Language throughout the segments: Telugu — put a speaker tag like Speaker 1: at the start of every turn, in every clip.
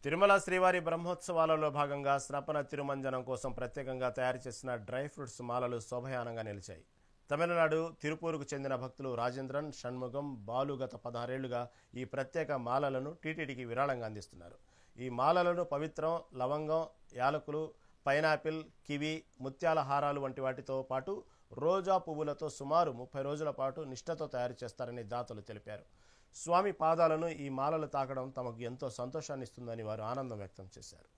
Speaker 1: తిరుమల శ్రీవారి బ్రహ్మోత్సవాలలో భాగంగా స్నపన తిరుమంజనం కోసం ప్రత్యేకంగా తయారు చేసిన డ్రై ఫ్రూట్స్ మాలలు శోభయానంగా నిలిచాయి. తమిళనాడు తిరుపూరుకు చెందిన భక్తులు రాజేంద్రన్, షణ్ముగం, బాలు గత 16 ఏళ్లుగా ఈ ప్రత్యేక మాలలను టీటీడీకి విరాళంగా అందిస్తున్నారు. ఈ మాలలను పవిత్రం, లవంగం, యాలకులు, పైనాపిల్, కివి, ముత్యాల హారాలు వంటి వాటితో పాటు రోజా పువ్వులతో సుమారు 30 రోజుల పాటు నిష్ఠతో తయారు చేస్తారని దాతలు తెలిపారు. స్వామి పాదాలను ఈ మాలలు తాకడం తమకు ఎంతో సంతోషాన్ని ఇస్తుందని వారు ఆనందం వ్యక్తం చేశారు.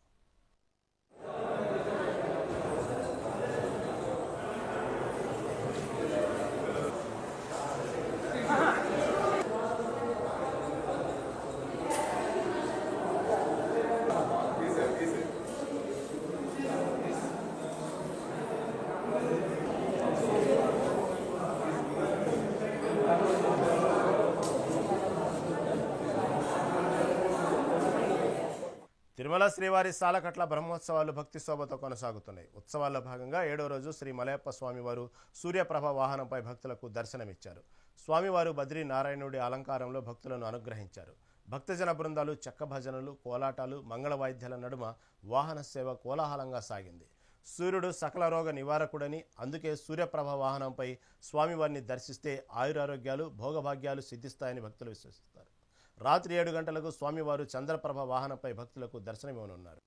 Speaker 1: తిరుమల శ్రీవారి సాలకట్ల బ్రహ్మోత్సవాలు భక్తి శోభతో కొనసాగుతున్నాయి. ఉత్సవాల్లో భాగంగా 7వ రోజు శ్రీ మలయప్ప స్వామివారు సూర్యప్రభ వాహనంపై భక్తులకు దర్శనమిచ్చారు. స్వామివారు బద్రీ నారాయణుడి అలంకారంలో భక్తులను అనుగ్రహించారు. భక్తజన బృందాలు చెక్క భజనలు, కోలాటాలు, మంగళ వాయిద్యాల నడుమ వాహన సేవ కోలాహలంగా సాగింది. సూర్యుడు సకల రోగ నివారకుడని, అందుకే సూర్యప్రభ వాహనంపై స్వామివారిని దర్శిస్తే ఆయురారోగ్యాలు, భోగభాగ్యాలు సిద్ధిస్తాయని భక్తులు విశ్వసిస్తారు. రాత్రి 7 గంటలకు స్వామివారు చంద్రప్రభ వాహనంపై భక్తులకు దర్శనమివ్వనున్నారు.